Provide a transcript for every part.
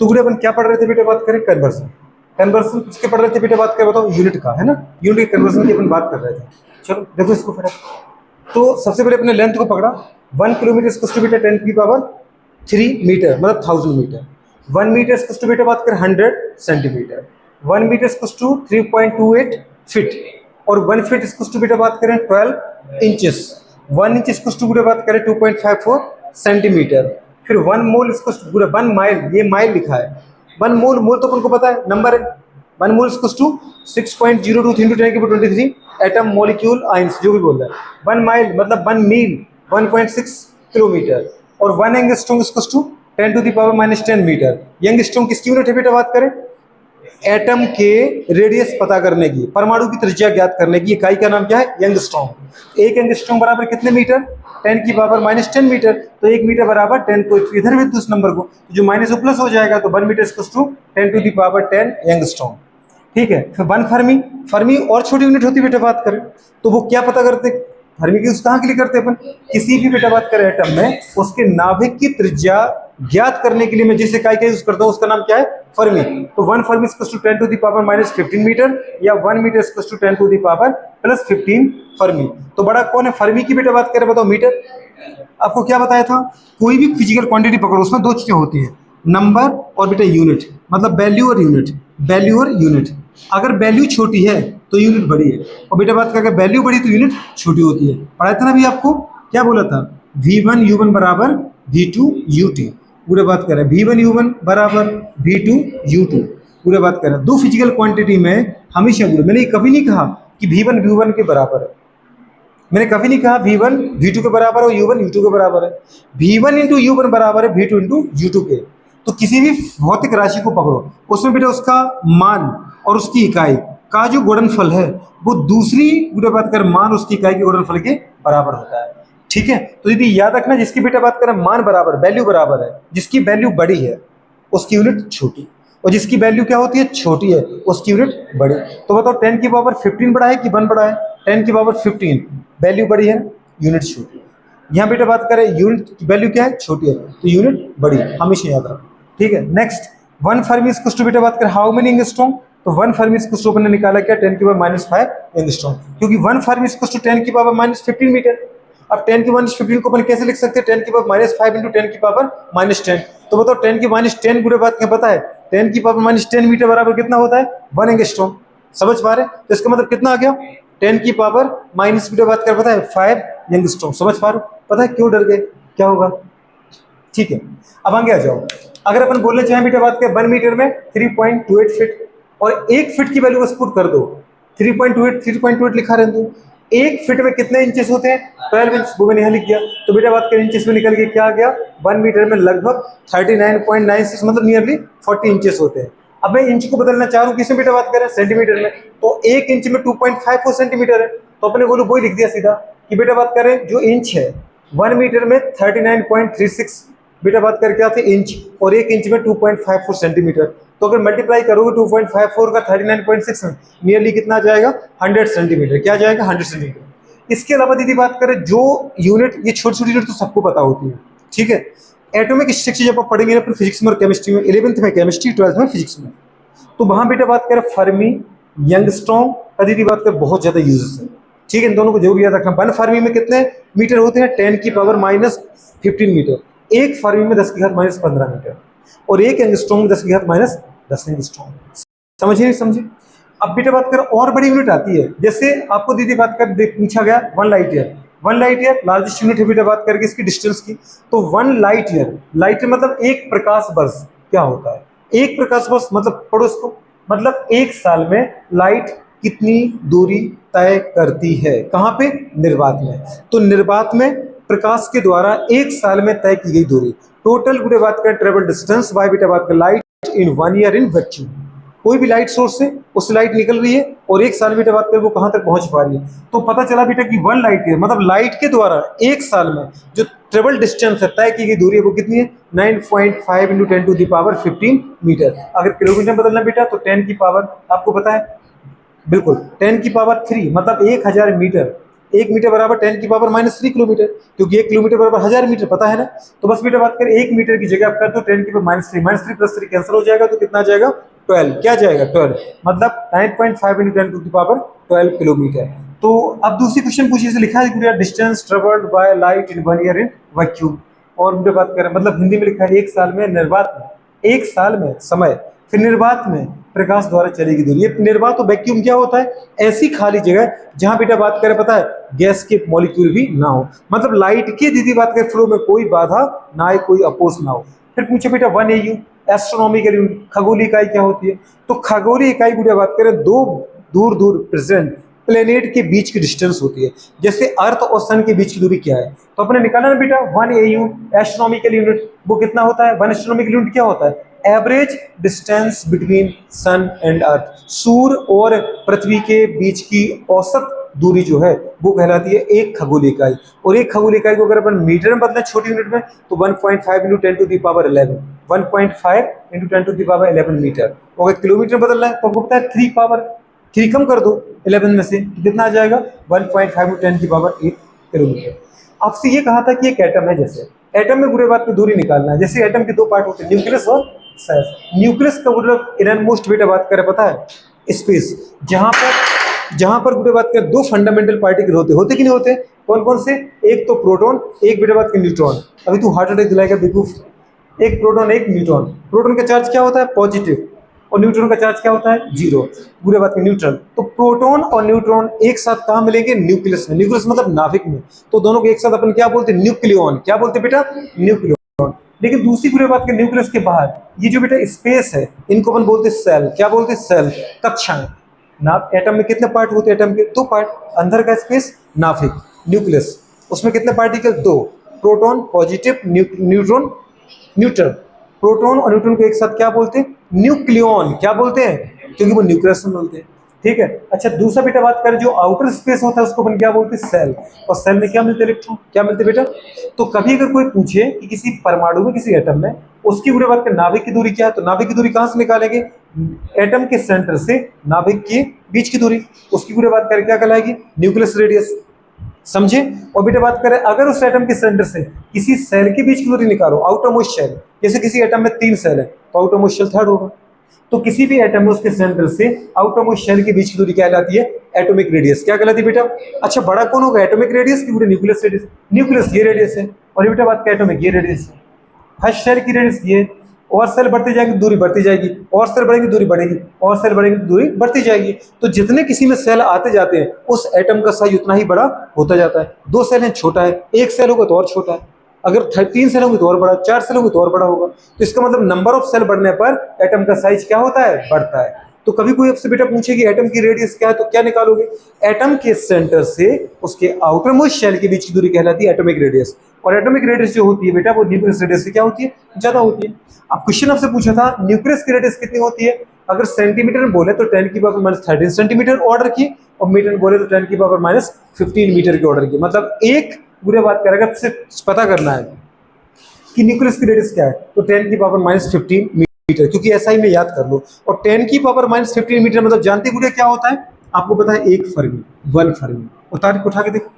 तो गुड़े अपन क्या पढ़ रहे थे बेटा, बात करें कन्वर्सन। कन्वर्सन किसके पढ़ रहे थे बेटा, बात करें बताओ, यूनिट का, है ना, यूनिट कन्वर्सन की अपन बात कर रहे थे। चलो देखो इसको फिर। तो सबसे पहले अपने लेंथ को पकड़ा, 1 किलोमीटर इक्वल्स टू बेटा 10 की पावर 3 मीटर, मतलब 1000 मीटर। 1 मीटर इक्वल्स टू बेटा बात करें 100 centimetre. 1 metre equals to 3.28 feet, और 1 फीट इक्वल्स टू बेटा बात करें 12 इंचेस। 1 इंच इक्वल्स टू बेटा बात करें 2.54 सेंटीमीटर। फिर 1 मोल इक्वल्स टू, 1 माइल, ये माइल लिखा है, 1 मोल, मोल तो अपन को पता है नंबर है, 1 mole equals to 6.02 × 10⁻23 atom molecule ions, जो भी बोल रहा है। 1 माइल मतलब 1 मील 1.6 किलोमीटर, और 1 एंगस्ट्रॉम इक्वल्स टू 10⁻⁻10 मीटर। यंगस्ट्रॉम किसकी यूनिट है बेटा, बात करें एटम के रेडियस पता करने की, परमाणु की त्रिज्या ज्ञात करने की इकाई का नाम क्या है, यंगस्ट्रॉम। एक यंगस्ट्रॉम बराबर कितने मीटर, 10⁻⁻10 मीटर। तो 1 मीटर बराबर 10 को इधर भेज दो उस नंबर को, जो माइनस वो प्लस हो जाएगा, तो 1 मीटर इक्वल्स टू 10⁻10 यंगस्ट्रॉम। ठीक है। फिर 1 फर्मी, फर्मी और छोटी यूनिट होती है बेटा, बात करें तो वो क्या पता करते, फर्मी की यूज कहाँ के लिए करते हैं अपन, किसी भी बेटा बात करें एटम में उसके नाभिक की त्रिज्या ज्ञात करने के लिए मैं जिस इकाई का यूज करता हूँ उसका नाम क्या है, फर्मी। तो 1 फर्मी इक्वल्स टू 10⁻⁻15 मीटर, या 1 मीटर इक्वल्स टू 10⁻+15 फर्मी। तो बड़ा कौन है, फर्मी की बेटा बात करें बताओ, मीटर। आपको क्या बताया था, कोई भी फिजिकल क्वांटिटी पकड़ो उसमें दो चीजें होती हैं, नंबर और बेटा यूनिट, मतलब वैल्यू और यूनिट, वैल्यू और यूनिट। अगर वैल्यू छोटी है तो यूनिट बड़ी है, और बेटा बात करें वैल्यू बड़ी तो यूनिट छोटी होती है। पढ़ाया था ना अभी आपको, क्या बोला था, V1 U1 बराबर V2 U2। पूरे बात करें V1 U1 बराबर V2 U2। पूरे बात करें दो फिजिकल क्वांटिटी में हमेशा गुण, मैंने कभी नहीं कहा कि V1 V1 के बराबर है, मैंने कभी नहीं कहा V1 V2 के बराबर और U1 U2 के बराबर है। V1 इंटू U1 बराबर है V2 इंटू U2 के। तो किसी भी भौतिक राशि को पकड़ो, उसमें बेटा उसका मान और उसकी इकाई का जो गुणनफल है वो दूसरी बेटा बात कर मान उसकी इकाई के गुणनफल के बराबर होता है। ठीक है। तो यदि याद रखना, जिसकी बेटा बात करें मान बराबर, वैल्यू बराबर है, जिसकी वैल्यू बड़ी है उसकी यूनिट छोटी, और जिसकी वैल्यू क्या होती है, छोटी है, उसकी यूनिट बड़ी। तो बताओ 10 की पावर 15 बड़ा है कि 1 बड़ा है, 10 की पावर 15, वैल्यू बड़ी है, यूनिट छोटी है। यहाँ बेटा बात करें यूनिट की वैल्यू क्या है, छोटी है, तो यूनिट बड़ी है, हमेशा याद रखो। ठीक है। नेक्स्ट 1 फर्मी इक्वल्स टू बेटा बात करें हाउ मेनी एंगस्ट्रॉम, तो 1 फर्मी इक्वल्स टू अपन ने निकाला क्या, 10 की पावर -5 एंगस्ट्रॉम, क्योंकि 1 फर्मी इक्वल्स टू 10 की पावर -15 मीटर। अब 10 की 15 को अपन कैसे लिख सकते हैं, 10 की पावर -5 इंटू 10 की पावर -10। तो बताओ 10 की -10 गुणे बात क्या पता है, 10 की पावर -10 मीटर बराबर कितना होता है, 1 एंगस्ट्रॉम। समझ पा रहे, तो इसका मतलब कितना आ गया, 10 की पावर माइनस मीटर बात कर पता है 5 यंगस्ट्रॉम। समझ पा रहे हो, पता है क्यों डर गए, क्या होगा। ठीक है। अब आगे आ जाओ, अगर अपन बोलने चाहें बेटा बात करें 1 मीटर में 3.28 फीट, और 1 फीट की वैल्यू बस पुट कर दो, 3.28 लिखा रहने दो। 1 फीट में कितने इंचेस होते हैं, 12 इंच, वो मैंने यहाँ लिख दिया। तो बेटा बात करें इंचेस में निकल के क्या आ गया, 1 मीटर में लगभग 39.96 मतलब नियरली 40 इंचेस होते हैं। अब मैं इंच को बदलना चाह रहा हूँ, किसमें बेटा बात करें, सेंटीमीटर में, तो 1 इंच में 2.54 सेंटीमीटर है, तो अपने बोलो वही लिख दिया सीधा कि बेटा बात करें जो इंच है 1 मीटर में 39.36 बेटा बात करके क्या थे इंच, और 1 इंच में 2.54 सेंटीमीटर। तो अगर मल्टीप्लाई करोगे 2.54 का 39.6 में नियरली कितना आ जाएगा, 100 सेंटीमीटर। क्या जाएगा, 100 सेंटीमीटर। इसके अलावा दीदी बात करें जो यूनिट, ये छोटी छोटी यूनिट तो सबको पता होती है। ठीक है। एटॉमिक स्ट्रक्चर जब आप पढ़ेंगे अपने फिजिक्स में और केमिस्ट्री में, 11th में केमिस्ट्री, 12th में फिजिक्स में, तो वहां बेटा बात करें फर्मी, यंगस्ट्रॉम का दीदी बात करें बहुत ज्यादा यूजेस है। ठीक है। इन दोनों को जरूर याद रखना। 1 फर्मी में कितने मीटर होते हैं, 10 की पावर -15 मीटर। 1 फर्मी में 10 की घात -15 मीटर, और 1 एंगस्ट्रॉम में 10 की घात -10 एंगस्ट्रॉम। समझिए नहीं समझे। अब बेटा बात करें और बड़ी यूनिट आती है, जैसे आपको दीदी बात कर पूछा गया 1 light year. 1 light year largest unit है बेटा बात करके इसकी डिस्टेंस की। तो 1 लाइट ईयर, लाइट मतलब 1 प्रकाश वर्ष क्या होता है, 1 प्रकाश वर्ष मतलब पढ़ो इसको, मतलब 1 साल में लाइट कितनी दूरी तय करती है, कहां पे, निर्वात में। तो निर्वात में प्रकाश के द्वारा 1 साल में तय की गई दूरी, टोटल बेटा बात करें ट्रेवल डिस्टेंस बाय बेटा बात करें light in 1 year in vacuum. कोई भी लाइट सोर्स से उससे लाइट निकल रही है और 1 साल बेटा बात करें वो कहां तक पहुंच पा रही है। तो पता चला बेटा कि 1 लाइट ईयर मतलब लाइट के द्वारा 1 साल में जो ट्रेवल डिस्टेंस है, तय की गई दूरी है, वो कितनी है, 9.5 इंटू 10⁻15 मीटर। अगर किलोमीटर में बदलना बेटा तो 10 की पावर आपको पता है, बिल्कुल 10 की पावर 3 मतलब 1000 मीटर। 1 मीटर बराबर 10 की पावर -3 किलोमीटर, क्योंकि 1 किलोमीटर बराबर 1000 मीटर, पता है ना। तो बस बेटा बात करें 1 मीटर की जगह आप कर दो 10 की पावर -3 प्लस 3 कैंसिल हो जाएगा, तो कितना आ जाएगा 12, क्या जाएगा 12, मतलब 9.5 × 10 टू द पावर 12 किलोमीटर। तो अब दूसरी क्वेश्चन पूछिए, से लिखा है distance travelled by light in 1 year in vacuum. और मुझे बात करें मतलब हिंदी में लिखा है एक साल में निर्वात में, एक साल में समय, फिर निर्वात में प्रकाश द्वारा चलेगी दूरी। ये निर्वात और वैक्यूम क्या होता है, ऐसी खाली जगह जहां बेटा बात करें पता है गैस के मॉलिक्यूल भी ना हो, मतलब लाइट की दीदी बात करें फ्लो में कोई बाधा ना आए, कोई अपोज ना हो। फिर पूछे बेटा 1 AU एस्ट्रोनॉमिकल यूनिट, खगोलीय इकाई क्या होती है। तो खगोलीय इकाई बेटा बात करें दो दूर दूर प्रेजेंट प्लेनेट के बीच की डिस्टेंस होती है, जैसे अर्थ और सन के बीच की दूरी क्या है। तो अपने निकाला ना बेटा 1 AU एस्ट्रोनॉमिकल यूनिट, वो कितना होता है, 1 एस्ट्रोनॉमिकल यूनिट क्या होता है, average distance between sun and earth, सूर्य और पृथ्वी के बीच की औसत दूरी जो है वो कहलाती है एक खगोलीय इकाई। और एक खगोलीय इकाई को अगर अपन मीटर में बदलें छोटी यूनिट में, तो 1.5 × 10 to the power 11, 1.5 × 10 to the power 11 metre. और अगर किलोमीटर में बदलना है तो आपको पता है 3 पावर 3 कम कर दो 11 में से, तो कितना आ जाएगा 1.5 × 10 की पावर 8 किलोमीटर। आपसे ये कहा था कि एक एटम है, जैसे एटम में बुरे बात की दूरी निकालना है, जैसे एटम के दो पार्ट होते हैं न्यूक्लियस और सेल। न्यूक्लियस का मतलब इनरमोस्ट बेटा बात करें पता है स्पेस, जहां पर बेटा बात करें दो फंडामेंटल पार्टिकल होते कि नहीं होते, कौन कौन से, एक तो प्रोटॉन, एक बेटा बात करें न्यूट्रॉन। अभी तू हार्ट अटैक दिलाएगा बेवकूफ, एक प्रोटॉन एक न्यूट्रॉन, प्रोटॉन का चार्ज क्या होता है पॉजिटिव, और न्यूट्रॉन का चार्ज क्या होता है जीरो, बुरे बात में न्यूट्रल। तो प्रोटॉन और न्यूट्रॉन एक साथ कहां मिलेंगे, न्यूक्लियस में, न्यूक्लियस मतलब नाभिक में। तो दोनों को एक साथ अपन क्या बोलते हैं, न्यूक्लियॉन, क्या बोलते हैं बेटा, न्यूक्लियॉन। लेकिन दूसरी बुरे बात के न्यूक्लियस के बाहर ये जो बेटा स्पेस है, इनको अपन बोलते हैं सेल, क्या बोलते हैं सेल, कक्षाएं। ना एटम में कितने पार्ट होते हैं, एटम के दो पार्ट, अंदर का स्पेस नाभिक न्यूक्लियस, उसमें कितने पार्टिकल दो, proton positive, neutron neutral. Proton और न्यूट्रॉन को एक साथ क्या बोलते हैं, न्यूक्लियॉन, क्या बोलते हैं, क्योंकि वो न्यूक्लियस में मिलते हैं, ठीक है। अच्छा दूसरा बेटा बात करें जो आउटर स्पेस होता है उसको अपन क्या बोलते हैं सेल, और सेल में क्या मिलते हैं इलेक्ट्रॉन, क्या मिलते हैं बेटा। तो कभी अगर कोई पूछे कि किसी परमाणु में किसी एटम में उसकी पूरे बात करें नाभिक की दूरी क्या है, तो नाभिक की दूरी कहां से निकालेंगे, एटम के सेंटर से नाभिक के बीच की दूरी, उसकी पूरे बात करें क्या कहलाएगी, न्यूक्लियस रेडियस, समझे। और बेटा बात करें अगर उस एटम के सेंटर से किसी सेल के बीच की दूरी निकालो, आउटर मोस्ट शेल, जैसे किसी एटम में 3 सेल है तो आउटर मोस्ट शेल थर्ड होगा, तो किसी भी एटम में उसके सेंटर से आउटर मोस्ट शेल के बीच की दूरी क्या कहलाती है, एटॉमिक रेडियस, क्या कहलाती है बेटा। अच्छा बड़ा कौन होगा, एटॉमिक रेडियस की न्यूक्लियस रेडियस, न्यूक्लियस ये रेडियस है, और बेटा बात करें एटॉमिक ये रेडियस है, फर्स्ट शेल की रेडियस ये, और सेल बढ़ती जाएगी दूरी बढ़ती जाएगी, और सेल बढ़ेगी दूरी बढ़ेगी, और सेल बढ़ेगी दूरी बढ़ती जाएगी। तो जितने किसी में सेल आते जाते हैं उस एटम का साइज उतना ही बड़ा होता जाता है। 2 सेल है छोटा है, 1 सेल होगा तो और छोटा है, अगर 3 सेल होंगे तो और बड़ा, 4 सेल होंगे तो और बड़ा होगा। तो इसका मतलब नंबर ऑफ सेल बढ़ने पर एटम का साइज क्या होता है, बढ़ता है। तो कभी कोई आपसे बेटा पूछे कि एटम की रेडियस क्या है, तो क्या निकालोगे, एटम के सेंटर से उसके आउटर मोस्ट शेल के बीच की दूरी कहलाती है एटॉमिक रेडियस, और एटॉमिक रेडियस जो होती है बेटा वो न्यूक्लियस रेडियस से क्या होती है, ज्यादा होती है। अब क्वेश्चन आपसे पूछा था न्यूक्लियस की रेडियस कितनी होती है, अगर सेंटीमीटर में बोले तो 10 की पावर -13 सेंटीमीटर ऑर्डर की, और मीटर में बोले तो 10 की पावर -15 मीटर की ऑर्डर की। मतलब एक बुरे बात करेगा, आपसे पता करना है कि न्यूक्लियस की रेडियस क्या है, तो 10 की पावर -15 मीटर, क्योंकि ऐसा ही मैं याद कर लो। और 10 की पावर -15 मीटर मतलब जानते बुरे क्या होता है, आपको पता है 1 फर्मी, 1 फर्मी, उतार उठा के देखो।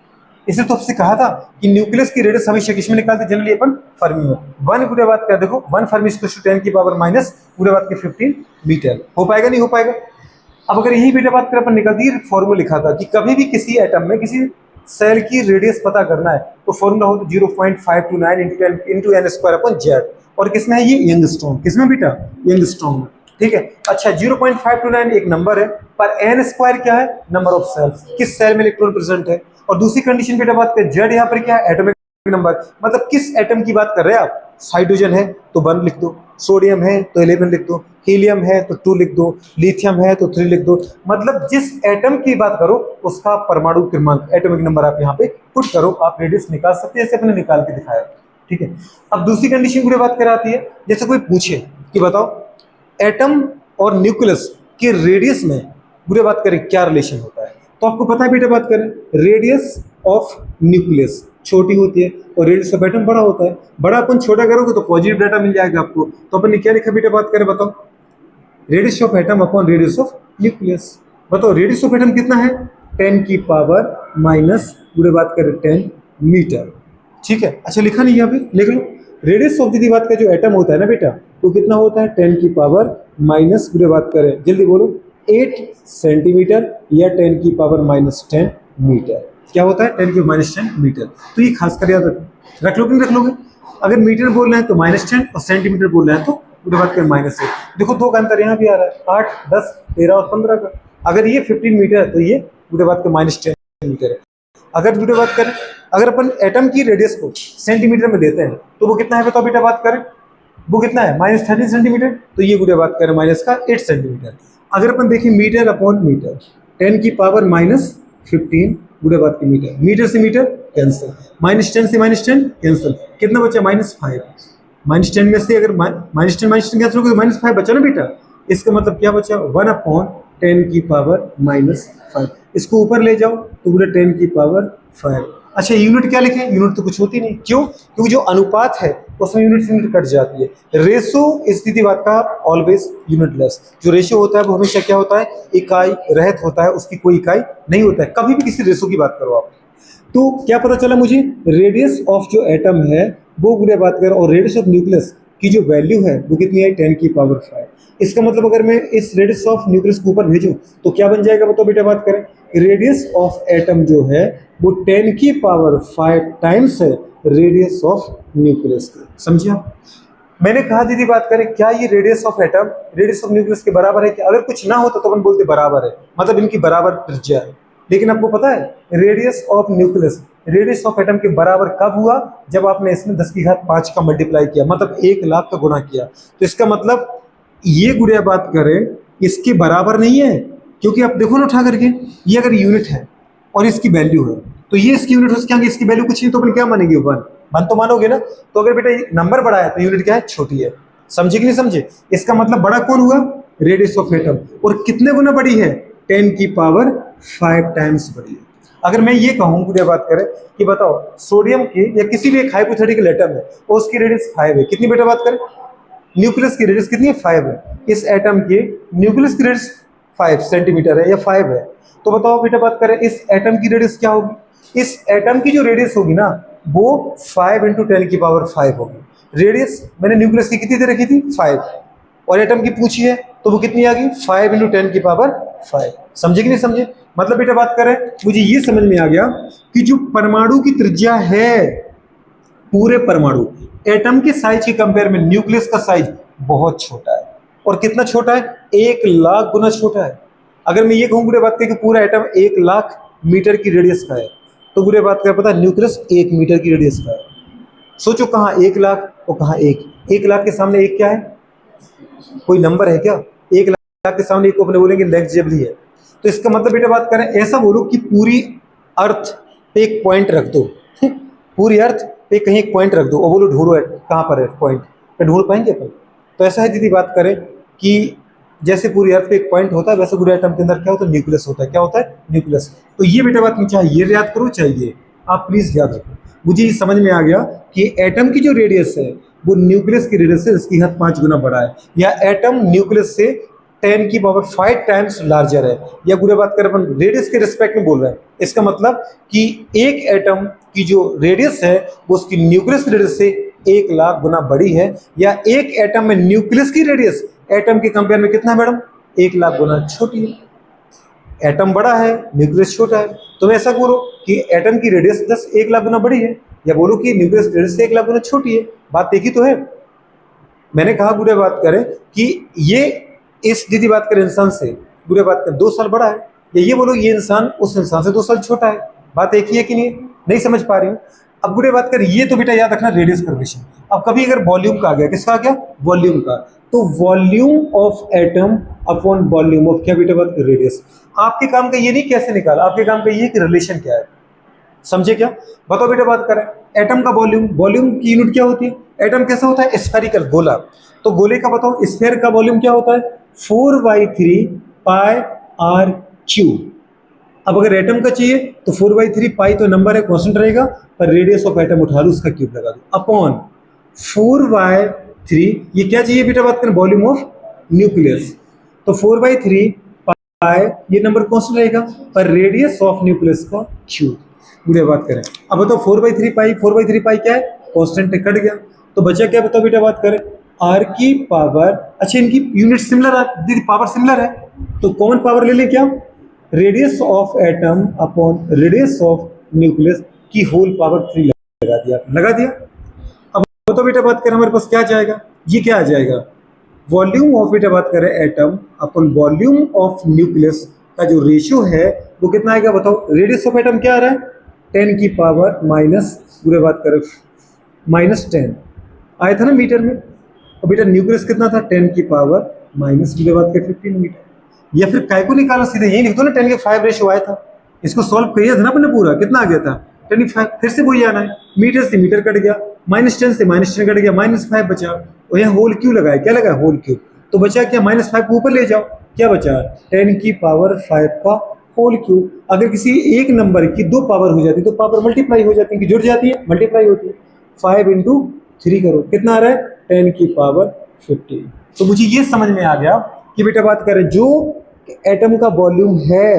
इसे तो आपसे कहा था कि न्यूक्लियस की रेडियस हमेशा किसमें निकालते, जनरली अपन फर्मी में। 1 बुरे बात क्या देखो, 1 फर्मी इक्वल्स टू 10 की पावर माइनस बुरे बात के 15 मीटर। हो पाएगा नहीं हो पाएगा। अब अगर यही बेटा बात करें अपन निकालती है, फॉर्मूला लिखा था कि कभी भी किसी एटम में किसी सेल की रेडियस पता करना है तो फॉर्मूला हो तो 0.529 into n square upon z, और किसमें है ये, यंगस्ट्रॉन, किसमें बेटा, यंगस्ट्रॉन में, ठीक है। अच्छा 0.529 एक नंबर है, पर एन स्क्वायर क्या है, नंबर ऑफ सेल्स, किस सेल में इलेक्ट्रॉन प्रेजेंट है। और दूसरी कंडीशन बेटा बात करें जेड, यहाँ पर क्या है, एटॉमिक नंबर, मतलब किस एटम की बात कर रहे हैं आप, हाइड्रोजन है तो 1 लिख दो, सोडियम है तो 11 लिख दो, हीलियम है तो 2 लिख दो, लिथियम है तो 3 लिख दो। मतलब जिस एटम की बात करो उसका परमाणु क्रमांक, एटॉमिक नंबर आप यहाँ पे पुट करो, आप रेडियस निकाल सकते हैं, जैसे अपने निकाल के दिखाया, ठीक है। अब दूसरी कंडीशन पूरी बात कराती है, जैसे कोई पूछे कि बताओ एटम और न्यूक्लियस के रेडियस में बुरे बात करें क्या रिलेशन होता है, तो आपको पता है बेटा बात करें रेडियस ऑफ न्यूक्लियस छोटी होती है और रेडियस ऑफ एटम बड़ा होता है। बड़ा अपन छोटा करोगे तो पॉजिटिव डाटा मिल जाएगा आपको। तो अपन ने क्या लिखा बेटा बात करें, बताओ radius of atom upon radius of nucleus. बताओ रेडियस ऑफ एटम कितना है, 10 की पावर माइनस पूरे बात करें 10 मीटर। ठीक है, अच्छा लिखा नहीं यहाँ पे, लिख लो। रेडियस ऑफ दीदी बात का जो एटम होता है ना बेटा, वो कितना होता है 10 की पावर माइनस पूरे बात करें, जल्दी बोलो, 8 सेंटीमीटर या 10 की पावर माइनस 10 मीटर। क्या होता है 10 की माइनस 10 मीटर। तो ये खास कर याद रख लोगे, रख लोगे। अगर मीटर बोल रहे हैं तो -10 और सेंटीमीटर बोल रहे हैं तो पूरे बात करें -8। देखो दो का अंतर यहाँ भी आ रहा है, 8, 10, 13 और 15 का। अगर ये 15 मीटर है तो ये पूरे बात करें -10 मीटर है। अगर पूरे बात करें, अगर अपन एटम की रेडियस को सेंटीमीटर में देते हैं तो वो कितना है बताओ बेटा, बात करें वो कितना है -13 सेंटीमीटर। तो ये पूरे बात करें माइनस का 8 सेंटीमीटर। अगर अपन देखें मीटर अपॉन मीटर, 10 की पावर -15 पूरे बात की मीटर, मीटर से मीटर कैंसिल, -10 से -10 कैंसिल, कितना बचा -5। -10 में से अगर -10 कैंसिल हो गया तो -5 बचा ना बेटा। इसका मतलब क्या बचा 1/10 की पावर -5। इसको ऊपर ले जाओ तो पूरे 10 की पावर 5। अच्छा यूनिट क्या लिखें, यूनिट तो कुछ होती नहीं, क्यों? क्योंकि जो अनुपात है उसमें यूनिट से यूनिट कट जाती है। रेशो स्थिति बात का ऑलवेज यूनिटलेस। जो रेशो होता है वो हमेशा क्या होता है, इकाई रहित होता है, उसकी कोई इकाई नहीं होता है। कभी भी किसी रेशो की बात करो आप, तो क्या पता चला मुझे, रेडियस ऑफ जो एटम है वो पूरे बात करें, और रेडियस ऑफ न्यूक्लियस की जो वैल्यू है वो कितनी है 10 की पावर 5। इसका मतलब अगर मैं इस रेडियस ऑफ न्यूक्लियस को ऊपर भेजूं तो क्या बन जाएगा बताओ बेटा, बात करें रेडियस ऑफ एटम जो है वो 10 की पावर 5 टाइम्स है रेडियस ऑफ न्यूक्लियस की। समझे आप? मैंने कहा दीदी बात करें, क्या ये radius of atom radius of nucleus के बराबर है? कि अगर कुछ ना होता तो अपन बोलते बराबर है, मतलब इनकी बराबर त्रिज्या है। लेकिन आपको पता है radius of nucleus radius of atom के बराबर कब हुआ? जब आपने इसमें 10 की घात 5 का मल्टीप्लाई किया, मतलब 1 लाख का गुना किया। तो इसका मतलब ये गुड़िया बात करें इसके बराबर नहीं है, क्योंकि आप देखो ना उठा करके, ये अगर यूनिट है और इसकी वैल्यू है तो ये इसकी यूनिट, उसके आगे इसकी वैल्यू कुछ नहीं, तो अपन क्या मानेंगे 1, वन तो मानोगे ना। तो अगर बेटा नंबर बड़ा है तो यूनिट क्या है, छोटी है। समझे कि नहीं समझे? इसका मतलब बड़ा कौन हुआ, रेडियस ऑफ एटम। और कितने गुना बड़ी है, 10 की पावर 5 टाइम्स बड़ी है। अगर मैं ये कहूँ पूरी बात करें कि बताओ सोडियम की या किसी भी एक हाइपोथेटिकल एटम है और उसकी रेडियस 5 है, कितनी बेटा बात करें, न्यूक्लियस की रेडियस कितनी है 5 है। इस एटम के न्यूक्लियस की रेडियस 5 सेंटीमीटर है या 5 है, तो बताओ बेटा बात करें इस एटम की रेडियस क्या होगी? इस एटम की जो रेडियस होगी ना वो 5 × 10 की पावर 5 होगी। रेडियस मैंने न्यूक्लियस की कितनी दे रखी थी 5, और एटम की पूछी है तो वो कितनी आ गई 5 × 10 की पावर 5। समझे कि नहीं समझे? मतलब बेटा बात करें, मुझे ये समझ में आ गया कि जो परमाणु की त्रिज्या है, पूरे परमाणु एटम के साइज के कंपेयर में न्यूक्लियस का साइज बहुत छोटा है। और कितना छोटा है, 1 लाख गुना छोटा है। अगर मैं ये कहूँ पूरे बात करें कि पूरा एटम 1 लाख मीटर की रेडियस का है, तो पूरे बात करें पता है न्यूक्लियस 1 मीटर की रेडियस का है। सोचो कहाँ 1 लाख और कहाँ 1 लाख के सामने एक क्या है, कोई नंबर है क्या? 1 लाख के सामने एक को अपने बोलेंगे नेग्लिजिबल है। तो इसका मतलब बेटा बात करें, ऐसा बोलो कि पूरी अर्थ पे एक पॉइंट रख दो, पूरी अर्थ पे कहीं एक पॉइंट रख दो और बोलो ढूंढो कहाँ पर है पॉइंट, पे ढूंढ पाएंगे अपन? तो ऐसा है दीदी बात करें कि जैसे पूरी अर्थ पे एक पॉइंट होता है वैसे पूरे एटम के अंदर क्या होता है, न्यूक्लियस होता है। क्या होता है, न्यूक्लियस। तो ये बेटा बात चाहे ये याद करो चाहिए, आप प्लीज याद रखो। मुझे ये समझ में आ गया कि एटम की जो रेडियस है वो न्यूक्लियस की रेडियस से इसकी हद 5 गुना बड़ा है, या एटम न्यूक्लियस से 10 की पावर 5 टाइम्स लार्जर है। या पूरे बात करें अपन रेडियस के रिस्पेक्ट में बोल रहे हैं, इसका मतलब कि एक एटम की जो रेडियस है वो उसकी न्यूक्लियस रेडियस से 1 लाख गुना बड़ी है। या एक एटम में न्यूक्लियस की रेडियस एटम के कंपेयर में कितना है मैडम, 1 लाख गुना छोटी है। एटम बड़ा है, न्यूक्लियस छोटा है। तो ऐसा बोलो कि एटम की रेडियस 1 लाख गुना बड़ी है, या बोलो कि न्यूक्लियस रेडियस से 1 लाख गुना छोटी है। बात एक ही तो है। मैंने कहा बुरे बात करें कि ये इस दीदी बात करें इंसान से बुरे बात करें 2 साल बड़ा है, या ये बोलो ये इंसान उस इंसान से 2 साल छोटा है। बात एक ही है कि नहीं समझ पा रही हूँ? अब बुरे बात करें, ये तो बेटा याद रखना रेडियस कर्वेशन। अब कभी अगर वॉल्यूम का आ गया, किसका आ गया, वॉल्यूम का, तो volume of atom upon volume of क्या बेटा बात रेडियस। आपके काम का ये नहीं कैसे निकाला, आपके काम का ये कि रिलेशन क्या है। समझे क्या? बताओ बेटा बात करें एटम का वॉल्यूम, वॉल्यूम की यूनिट क्या होती है? एटम कैसा होता है, स्फेरिकल, गोला। तो गोले का बताओ स्फेयर का वॉल्यूम क्या होता है, 4/3 पाई आर क्यूब। अब अगर एटम का चाहिए तो 4/3 पाई तो नंबर है कांस्टेंट रहेगा, पर रेडियस ऑफ एटम उठा लो उसका क्यूब लगा दो अपॉन 4/3। ये क्या चाहिए बेटा बात करें, वॉल्यूम ऑफ न्यूक्लियस। तो 4/3 ये नंबर कांस्टेंट रहेगा पर रेडियस ऑफ न्यूक्लियस का क्यूब। बुढ़िया बात करें। अब बताओ 4/3 पाई क्या है, कांस्टेंट कट गया तो बचा क्या, बताओ बेटा बात करें आर की पावर। अच्छा इनकी यूनिट सिमिलर है, दीदी पावर सिमिलर है तो कॉमन पावर ले लें क्या, radius of atom upon radius of nucleus की होल पावर 3 लगा दिया। अब बताओ बेटा बात करें हमारे पास क्या जाएगा, ये क्या आ जाएगा, वॉल्यूम ऑफ बेटा बात करें atom upon volume of nucleus का जो रेशियो है वो कितना आएगा बताओ, रेडियस ऑफ एटम क्या आ रहा है 10 की पावर माइनस पूरे बात करें -10 आया था ना मीटर में, और बेटा न्यूक्लियस कितना था 10 की पावर माइनस पूरे बात करें 15 मीटर। या फिर काय को निकाला सीधे यही लिख दो ना 10 के 5 रेशियो आया था, इसको सॉल्व किया था ना अपने पूरा, कितना आ गया था 25, फिर से वही आना है, मीटर से मीटर कट गया, -10 से -10 कट गया, -5 बचा, और यहाँ होल क्यू लगाया, क्या लगा होल क्यू, तो बचा क्या -5 को ऊपर ले जाओ, क्या बचा 10 की पावर 5 का होल क्यू। अगर किसी एक नंबर की दो पावर हो जाती है तो पावर मल्टीप्लाई हो जाती है कि जुड़ जाती है, मल्टीप्लाई होती है, 5 × 3 करो कितना आ रहा है 10 की पावर 15। तो मुझे ये समझ में आ गया कि बेटा बात करें जो एटम का वॉल्यूम है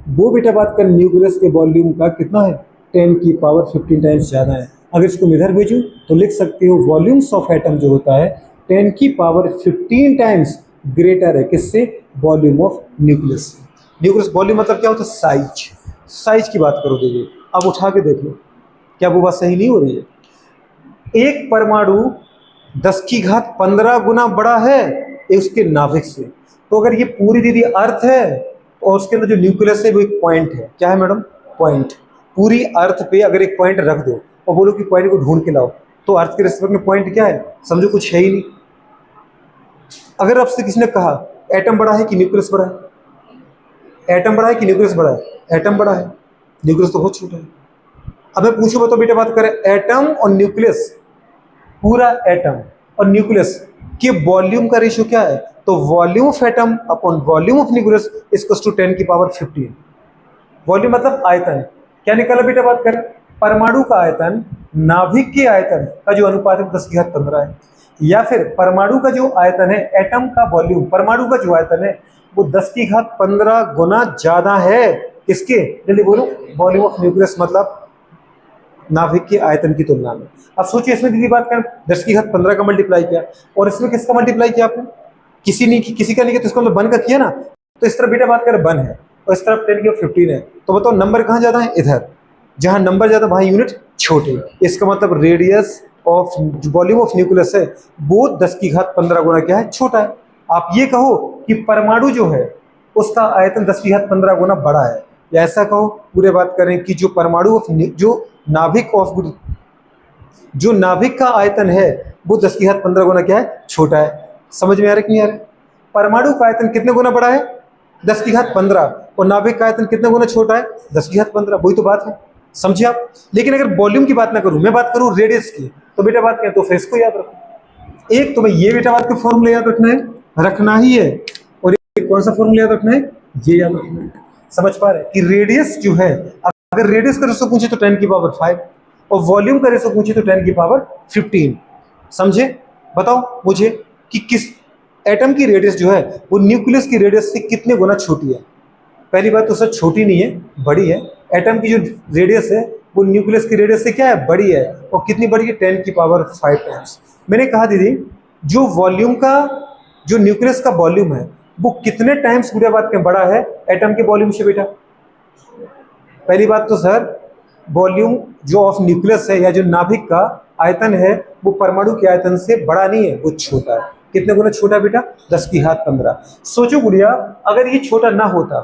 वो बेटा बात करें न्यूक्लियस के वॉल्यूम का कितना है 10 की पावर 15 टाइम्स ज़्यादा है। अगर इसको इधर भेजूं तो लिख सकते हो वॉल्यूम्स ऑफ एटम जो होता है 10 की पावर 15 टाइम्स ग्रेटर है किससे, volume of nucleus. Nucleus volume मतलब क्या होता है, साइज, साइज की बात करो देखिए, अब उठा के देख लो क्या वो बात सही नहीं हो रही है। एक परमाणु 10 की घात 15 गुना बड़ा है उसके नाभिक से, तो अगर ये पूरी दीदी अर्थ है और उसके अंदर जो न्यूक्लियस है वो एक पॉइंट है, क्या है मैडम, पॉइंट। पूरी अर्थ पे अगर एक पॉइंट रख दो और बोलो कि पॉइंट को ढूंढ के लाओ, तो अर्थ के रिस्पेक्ट में पॉइंट क्या है, समझो कुछ है ही नहीं। अगर आपसे किसी ने कहा एटम बड़ा है कि न्यूक्लियस बड़ा है, एटम बड़ा है कि न्यूक्लियस बड़ा है, एटम बड़ा है, न्यूक्लियस तो बहुत छोटा है। अब मैं पूछूं बताओ बेटा बात करें एटम और न्यूक्लियस, पूरा एटम और न्यूक्लियस के वॉल्यूम का रेशियो क्या है, तो volume of atom upon volume of nucleus equals to 10 की पावर 15। वॉल्यूम मतलब आयतन, क्या निकाला बेटा बात करें, परमाणु का आयतन नाभिक के आयतन का जो अनुपात है 10 की घात 15 है, या फिर परमाणु का जो आयतन है एटम का वॉल्यूम, परमाणु का जो आयतन है वो 10 की घात 15 गुना ज्यादा है किसके, जल्दी बोलो, वॉल्यूम ऑफ न्यूक्लियस मतलब नाभिक के आयतन की तुलना में। अब सोचिए इसमें दीदी बात करें 10 की घात 15 का मल्टीप्लाई किया और इसमें किसका मल्टीप्लाई किया आपने, किसी का नहीं किया, तो इसका मतलब 1 का किया ना, तो इस तरफ बेटा बात करें 1 है और इस तरफ 10 की 15 है, तो बताओ नंबर कहाँ ज्यादा है, इधर, जहां नंबर ज्यादा वहां यूनिट छोटे, इसका मतलब radius of volume of nucleus है वो 10 की घात 15 गुना क्या है, छोटा है। आप ये कहो कि परमाणु जो है उसका आयतन 10 की घात 15 गुना बड़ा है, या ऐसा कहो पूरे बात करें कि जो परमाणु जो नाभिक का आयतन है वो 10 की घात 15 गुना क्या है, छोटा है। समझ में आ रहा है कि नहीं आ रहा है, परमाणु का आयतन कितने गुना बड़ा है 10 की घात 15 और नाभिक का आयतन कितने गुना छोटा है 10 की घात 15, वही तो बात है, समझे आप। लेकिन अगर वॉल्यूम की बात ना करूं, मैं बात करूं रेडियस की, तो बेटा बात क्या, तो फिर इसको याद रखो, एक तो मैं ये बेटा बात का फॉर्मूला याद रखना ही है, और एक कौन सा फॉर्मूला याद रखना है, ये याद रखना है। समझ पा रहे हैं कि रेडियस जो है, अगर रेडियस का रेशो पूछे तो 10 की पावर 5 और वॉल्यूम का रेशो पूछे तो 10 की पावर 15। समझे, बताओ मुझे कि किस एटम की रेडियस जो है वो न्यूक्लियस की रेडियस से कितने गुना छोटी है। पहली बात तो सर छोटी नहीं है, बड़ी है। एटम की जो रेडियस है वो न्यूक्लियस की रेडियस से क्या है, बड़ी है, और कितनी बड़ी है 10 की पावर 5 टाइम्स। मैंने कहा दीदी जो वॉल्यूम का, जो न्यूक्लियस का वॉल्यूम है वो कितने टाइम्स पूरे बात में बड़ा है एटम के वॉल्यूम से बेटा। पहली बात तो सर वॉल्यूम जो ऑफ न्यूक्लियस है या जो नाभिक का आयतन है वो परमाणु के आयतन से बड़ा नहीं है, वो छोटा है। कितने गुना छोटा बेटा, 10 की घात 15। सोचो गुड़िया अगर ये छोटा ना होता,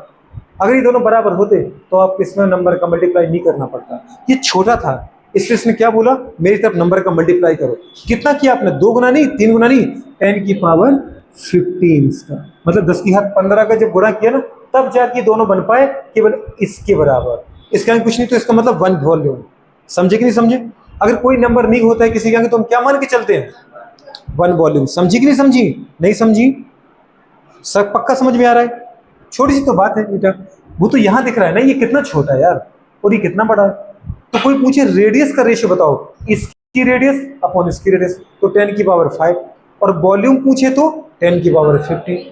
अगर ये दोनों बराबर होते तो आपको इसमें नंबर का मल्टीप्लाई नहीं करना पड़ता, ये छोटा था इसलिए इसने क्या बोला, मेरी तरफ नंबर का मल्टीप्लाई करो। कितना किया आपने, 2 गुना नहीं, 3 गुना नहीं, 10 की पावर 15 का मतलब 10 की घात 15 का जब गुणा किया ना तब जाके दोनों बन पाए केवल इसके बराबर। इसके आगे कुछ नहीं तो इसका मतलब 1 वॉल्यूम। समझे कि नहीं समझे। अगर कोई नंबर नहीं होता है किसी के आगे तो हम क्या मान के चलते हैं, 1 वॉल्यूम। समझी कि नहीं समझी, नहीं समझी, सब पक्का समझ में आ रहा है। छोटी सी तो बात है बेटा, वो तो यहाँ दिख रहा है ना ये कितना छोटा है यार और ये कितना बड़ा है। तो कोई पूछे रेडियस का रेशियो बताओ, इसकी रेडियस अपॉन इसकी रेडियस, तो 10 की पावर 5, और वॉल्यूम पूछे तो 10 की पावर 15।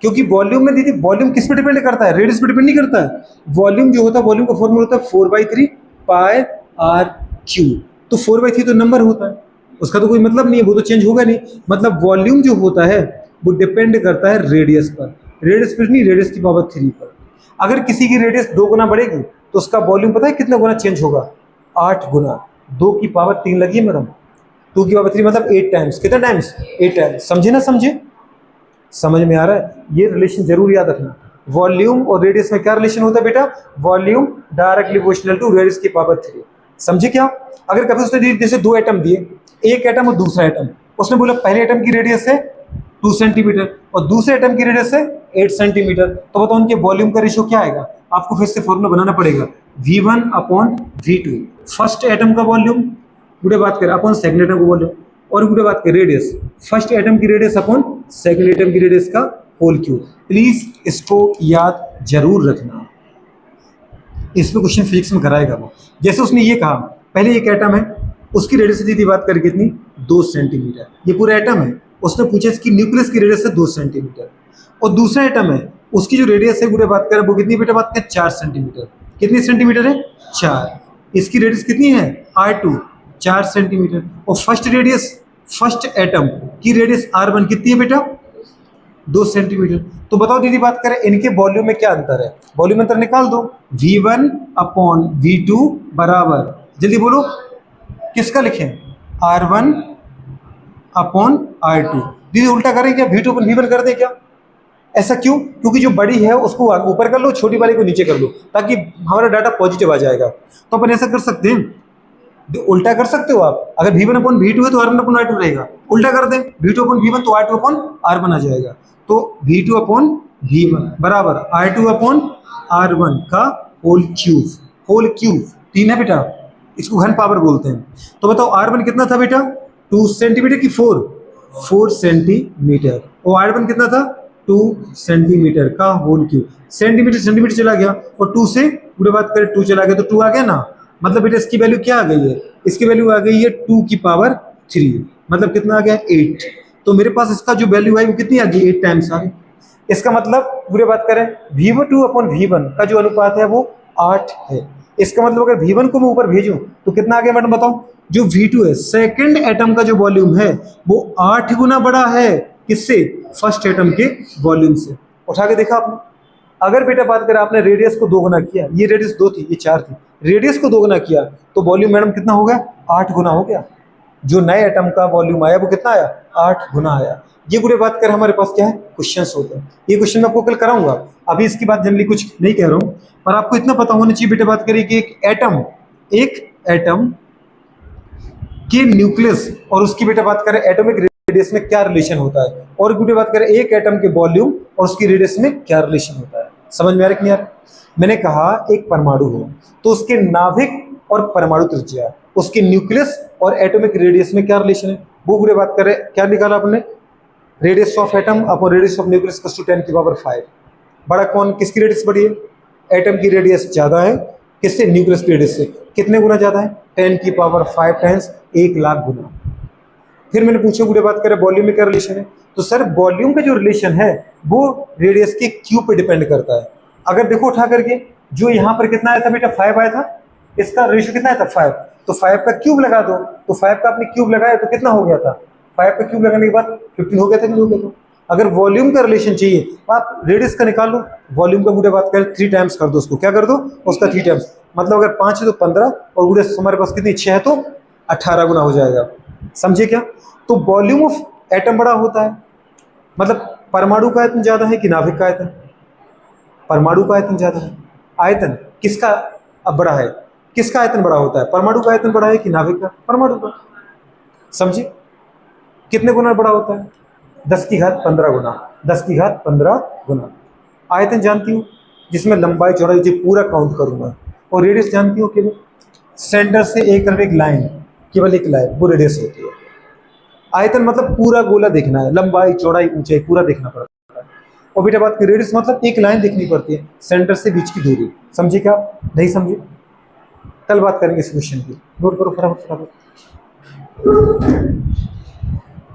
क्योंकि वॉल्यूम में दीदी, वॉल्यूम किस पे डिपेंड करता है? रेडियस पे डिपेंड नहीं करता है। वॉल्यूम जो होता है, वॉल्यूम का फॉर्मूला होता है 4/3 पाई आर क्यू। तो 4/3 तो नंबर होता है, उसका तो कोई मतलब नहीं है, वो तो चेंज होगा नहीं। मतलब वॉल्यूम जो होता है वो डिपेंड करता है रेडियस पर, रेडियस पर नहीं, रेडियस की पावर 3 पर। अगर किसी की रेडियस 2 गुना बढ़ेगी तो उसका वॉल्यूम पता है कितना गुना चेंज होगा? 8 गुना। 2 की पावर 3 लगी है मैडम, 2 की पावर 3 मतलब 8 टाइम्स। कितना टाइम्स? 8 टाइम्स। समझे ना? समझे? समझ में आ रहा है? ये रिलेशन जरूर याद रखना। वॉल्यूम और रेडियस में क्या रिलेशन होता है बेटा? Volume directly proportional to radius की पावर 3। समझे क्या? अगर कभी उसने जैसे 2 एटम दिए, एक एटम और दूसरा एटम, उसने बोला पहले एटम की रेडियस है 2 सेंटीमीटर और दूसरे एटम की रेडियस है 8 सेंटीमीटर, तो बताओ उनके वॉल्यूम का रेशियो क्या आएगा? आपको फिर से फॉर्मूला बनाना पड़ेगा, V1/V2। फर्स्ट एटम का वॉल्यूम पूरे बात करें अपॉन सेकंड एटम का वॉल्यूम, और पूरे बात करें रेडियस, फर्स्ट एटम की रेडियस अपॉन सेकंड एटम की रेडियस का होल क्यूब। प्लीज इसको याद जरूर रखना, इसमें क्वेश्चन फिजिक्स में कराएगा वो। जैसे उसने ये कहा पहले एक एटम है, उसकी रेडियस दीदी बात करें कितनी? 2 सेंटीमीटर। ये पूरा एटम है, उसने पूछा इसकी न्यूक्लियस की रेडियस है 2 सेंटीमीटर, और दूसरा एटम है उसकी जो रेडियस है पूरे बात करें वो कितनी बेटा? बात करें 4 सेंटीमीटर। कितनी सेंटीमीटर है? 4। इसकी रेडियस कितनी है? R2, 4 centimetre. और फर्स्ट रेडियस, फर्स्ट एटम की रेडियस R1 कितनी है बेटा? 2 सेंटीमीटर। तो बताओ दीदी बात करें इनके वॉल्यूम में क्या अंतर है? वॉल्यूम अंतर निकाल दो, V1/V2 बराबर, जल्दी बोलो किसका लिखें? R1/R2। दीदी उल्टा करें क्या? V2/V1 कर दे क्या? ऐसा क्यों? क्योंकि जो बड़ी है उसको ऊपर कर लो, छोटी वाली को नीचे कर लो, ताकि हमारा डाटा पॉजिटिव आ जाएगा। तो अपन ऐसा कर सकते हैं, उल्टा कर सकते हो आप। अगर V1/V2 है तो R1/R2 रहेगा, उल्टा कर दें V2/V1 तो R2/R1 आ जाएगा। तो V2/V1 बराबर R2/R1 का होल क्यूब। होल क्यूब 3 है बेटा, इसको घन पावर बोलते हैं। तो बताओ R1 कितना था बेटा? 2 सेंटीमीटर की 4 सेंटीमीटर, और R1 कितना था? 2 सेंटीमीटर का होल क्यूब। सेंटीमीटर सेंटीमीटर चला गया, और 2 से पूरे बात करें 2 चला गया तो 2 आ गया ना। मतलब बेटा इसकी वैल्यू क्या आ गई है? इसकी वैल्यू आ गई है 2 की पावर 3, मतलब कितना आ गया? 8। तो मेरे पास इसका जो वैल्यू है वो कितनी आ गई? 8 टाइम्स आ गई। इसका मतलब पूरे बात करें V2/V1 का जो अनुपात है वो 8 है। इसका मतलब अगर V1 को मैं ऊपर भेजूं तो कितना आ गया मैडम बताओ? जो V2 है सेकंड एटम का जो वॉल्यूम है वो 8 गुना बड़ा है किससे? फर्स्ट एटम के वॉल्यूम से। उठा के देखा आपने? अगर बेटा बात करें आपने रेडियस को 2 गुना किया, ये रेडियस 2 थी ये 4 थी, रेडियस को 2 गुना किया तो वॉल्यूम मैडम कितना हो गया? 8 गुना हो गया। जो नए एटम का वॉल्यूम आया वो कितना आया? 8 गुना आया। ये पूरे बात करें हमारे पास क्या है? क्वेश्चंस होते हैं। ये क्वेश्चन मैं आपको कल कराऊंगा, अभी इसकी बात जनरली कुछ नहीं कह रहा हूं, पर आपको इतना पता होना चाहिए बेटा बात करें कि एक एटम के न्यूक्लियस और उसकी बेटा बात करें एटॉमिक रेडियस में क्या रिलेशन होता है, और बेटा बात करें एक एटम के वॉल्यूम और उसकी रेडियस में क्या रिलेशन होता है। समझ में आ रहा है कि नहीं आ रहा? मैंने कहा एक परमाणु हो तो उसके नाभिक और परमाणु त्रिज्या, उसके न्यूक्लियस और एटॉमिक रेडियस में क्या रिलेशन है, वो पूरे बात करें क्या निकाला आपने? Radius of atom upon radius of nucleus equals to 10 की पावर 5। बड़ा कौन? किसकी रेडियस बड़ी है? एटम की रेडियस ज्यादा है किससे? न्यूक्लियस की रेडियस से। कितने गुना ज्यादा है? 10 की पावर 5 टाइम्स 1,00,000 गुना। फिर मैंने पूछा पूरे बात करें वॉल्यूम में क्या रिलेशन है, तो सर वॉल्यूम का जो रिलेशन है वो रेडियस के क्यूब पे डिपेंड करता है। अगर देखो उठा करके जो यहाँ पर कितना आया था बेटा? 5 आया था, इसका रेशियो कितना आया था? 5। तो 5 का क्यूब लगा दो, तो 5 का आपने क्यूब लगाया तो कितना हो गया था? 5 का क्यूब लगाने के बाद 15 हो गया था कि नहीं हो गया था? अगर वॉल्यूम का रिलेशन चाहिए तो आप रेडियस का निकाल लो, वॉल्यूम का पूरे बात करें 3 टाइम्स कर दो उसको, क्या कर दो? उसका 3 टाइम्स, मतलब अगर 5 है तो 15, और पूरे हमारे पास कितनी 6 है तो 18 गुना हो जाएगा। समझे क्या? तो वॉल्यूम ऑफ एटम बड़ा होता है, मतलब परमाणु का आयतन ज्यादा है कि नाभिक का आयतन? परमाणु का आयतन ज्यादा है। आयतन किसका अब बड़ा है? किसका आयतन बड़ा होता है? परमाणु का आयतन बड़ा है कि नाभिक का? परमाणु का। समझे? कितने गुना बड़ा होता है? 10 की घात 15 गुना। 10 की घात 15 गुना। आयतन जानती हूँ जिसमें लंबाई चौड़ाई जो पूरा काउंट करूंगा, और रेडियस जानती हूँ केवल सेंटर से एक लाइन, केवल एक लाइन वो रेडियस होती है। आयतन मतलब पूरा गोला देखना है, लंबाई चौड़ाई ऊंचाई पूरा देखना पड़ता है। और बेटा बात की रेडियस मतलब एक लाइन देखनी पड़ती है, सेंटर से बीच की दूरी। समझे क्या? नहीं समझे? कल बात करेंगे इस क्वेश्चन की, नोट करो फटाफट फटाफट।